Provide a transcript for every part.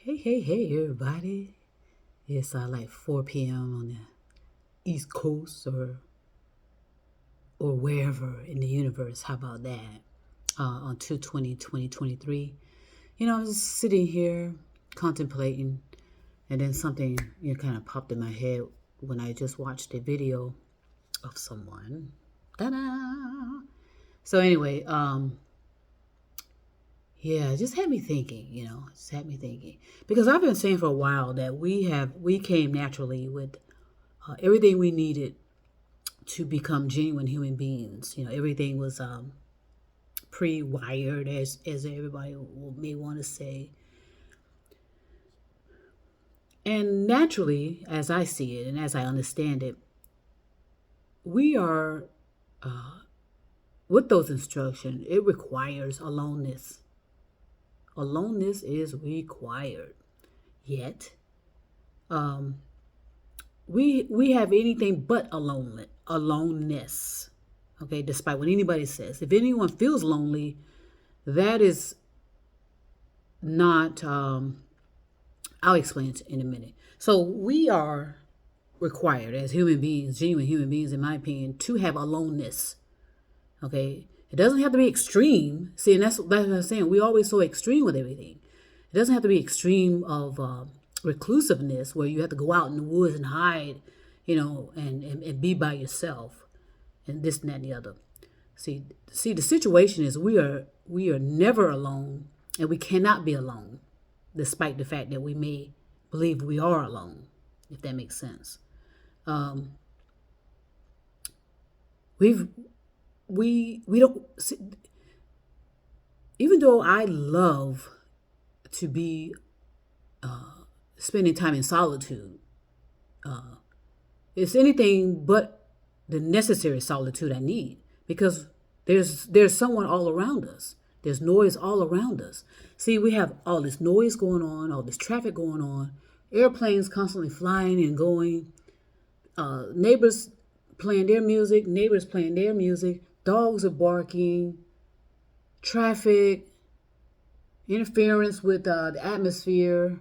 Hey, everybody. It's like 4 p.m. on the East Coast or wherever in the universe. How about that? On 2/20/2023. I'm just sitting here contemplating, and then something kind of popped in my head when I just watched a video of someone. Ta-da! So anyway, yeah, it just had me thinking, just had me thinking. Because I've been saying for a while that we came naturally with everything we needed to become genuine human beings. Everything was pre-wired, as everybody may want to say. And naturally, as I see it and as I understand it, we are with those instructions. It requires aloneness. Aloneness is required. Yet, we have anything but aloneness. Okay, despite what anybody says. If anyone feels lonely, that is not. I'll explain it in a minute. So we are required as human beings, genuine human beings, in my opinion, to have aloneness. Okay, it doesn't have to be extreme. See, and that's what I'm saying. We're always so extreme with everything. It doesn't have to be extreme of reclusiveness where you have to go out in the woods and hide, and be by yourself, and this and that and the other. See, the situation is we are never alone, and we cannot be alone, despite the fact that we may believe we are alone, if that makes sense. We've we don't see, even though I love to be spending time in solitude, it's anything but the necessary solitude I need, because there's someone all around us. There's noise all around us. See, we have all this noise going on, all this traffic going on, airplanes constantly flying and going, neighbors playing their music, neighbors playing their music, dogs are barking, traffic, interference with the atmosphere,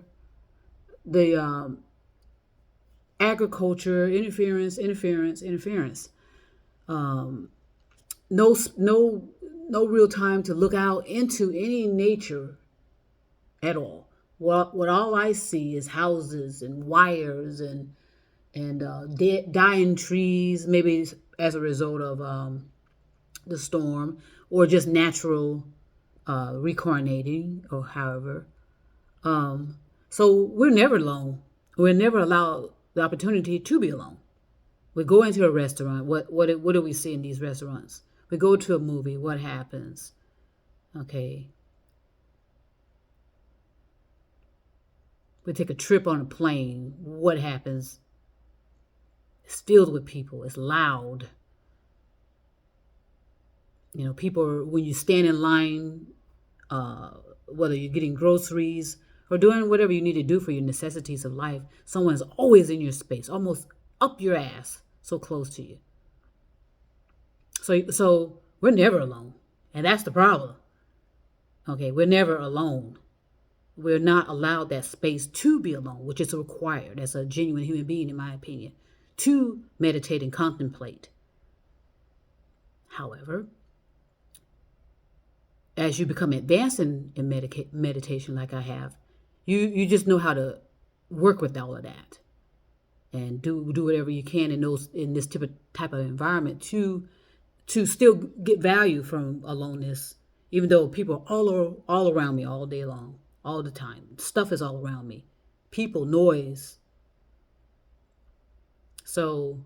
the agriculture, interference. No real time to look out into any nature at all. What all I see is houses and wires and dying trees, maybe as a result of the storm, or just natural reincarnating, or however. So we're never alone. We're never allowed the opportunity to be alone. We go into a restaurant. What do we see in these restaurants? We go to a movie. What happens? Okay. We take a trip on a plane. What happens? It's filled with people. It's loud. People, when you stand in line, whether you're getting groceries or doing whatever you need to do for your necessities of life, someone's always in your space, almost up your ass, so close to you. So we're never alone, and that's the problem. Okay, we're never alone. We're not allowed that space to be alone, which is required as a genuine human being, in my opinion, to meditate and contemplate. However, as you become advanced in meditation, like I have, you just know how to work with all of that, and do whatever you can in this type of environment to still get value from aloneness, even though people are all around me all day long, all the time. Stuff is all around me, people, noise. So,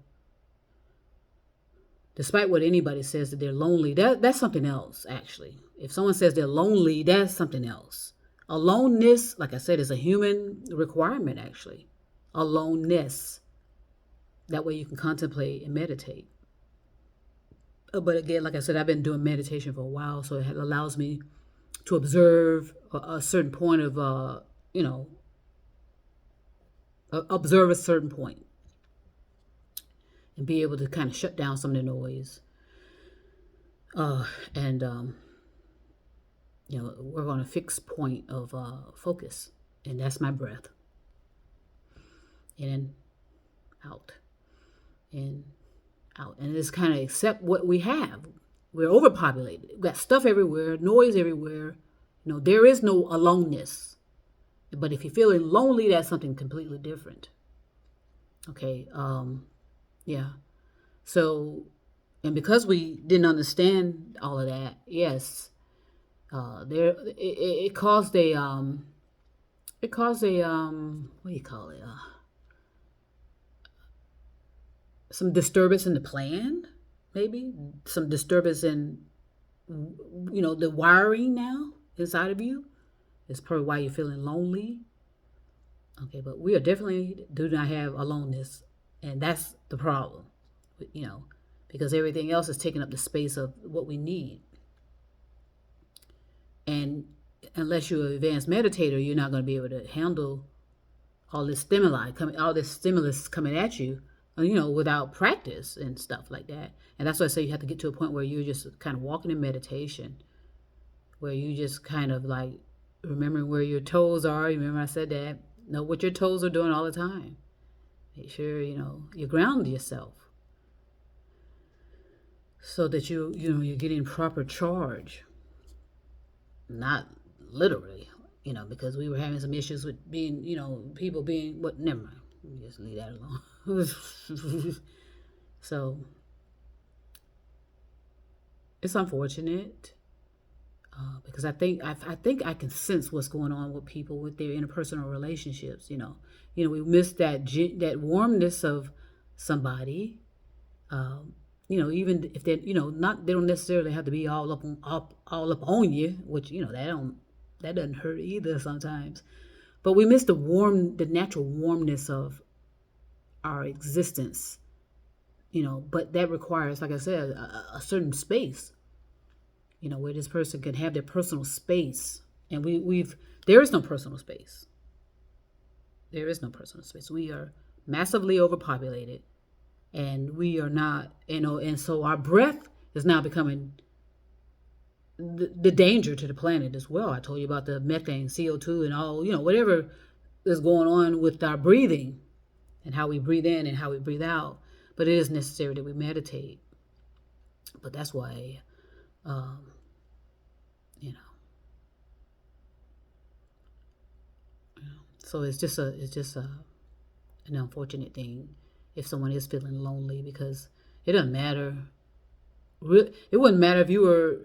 despite what anybody says that they're lonely, that's something else, actually. If someone says they're lonely, that's something else. Aloneness, like I said, is a human requirement, actually. Aloneness. That way you can contemplate and meditate. But again, like I said, I've been doing meditation for a while, so it allows me to observe a certain point of, observe a certain point and be able to kind of shut down some of the noise. And work on a fixed point of focus And that's my breath. In and out. In, out. And it's kind of accept what we have. We're overpopulated. We've got stuff everywhere, noise everywhere. There is no aloneness. But if you're feeling lonely, that's something completely different. Okay. Yeah. So, and because we didn't understand all of that, yes, it caused a what do you call it? Some disturbance in the plan, maybe some disturbance in the wiring now inside of you. It's probably why you're feeling lonely. Okay, but we are definitely do not have aloneness, and that's the problem. Because everything else is taking up the space of what we need. And unless you're an advanced meditator, you're not going to be able to handle all this stimulus coming at you, without practice and stuff like that. And that's why I say you have to get to a point where you're just kind of walking in meditation, where you just kind of like remembering where your toes are. Remember I said that. Know what your toes are doing all the time. Make sure, you ground yourself so that you're getting proper charge. Not literally, because we were having some issues with being, people being, never mind. Just leave that alone. So, it's unfortunate because I think I can sense what's going on with people with their interpersonal relationships. We miss that warmness of somebody. Even if they, they don't necessarily have to be all up on you, which that doesn't hurt either sometimes. But we miss the natural warmness of our existence, but that requires, like I said, a certain space, where this person can have their personal space. And there is no personal space. There is no personal space. We are massively overpopulated, and we are not, and so our breath is now becoming the danger to the planet as well. I told you about the methane, CO2, and all, whatever is going on with our breathing and how we breathe in and how we breathe out. But it is necessary that we meditate. But that's why, so it's just an unfortunate thing if someone is feeling lonely, because it doesn't matter. It wouldn't matter if you were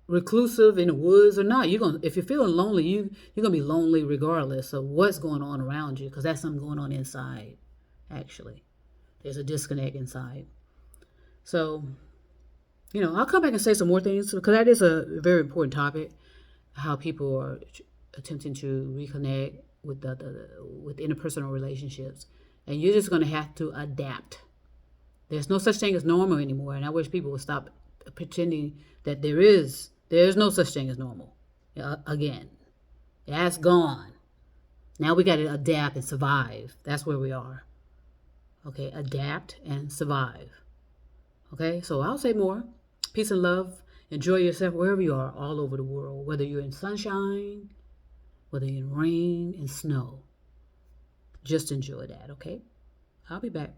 reclusive in the woods or not. If you're feeling lonely, you're gonna be lonely regardless of what's going on around you, because that's something going on inside. Actually, there's a disconnect inside. So, I'll come back and say some more things, because that is a very important topic. How people are attempting to reconnect with with interpersonal relationships, and you're just going to have to adapt. There's no such thing as normal anymore, and I wish people would stop pretending that there's no such thing as normal. Again, that's gone. Now we got to adapt and survive. That's where we are. Okay, adapt and survive. Okay, so I'll say more. Peace and love. Enjoy yourself wherever you are, all over the world, whether you're in sunshine, whether you're in rain and snow. Just enjoy that, okay? I'll be back.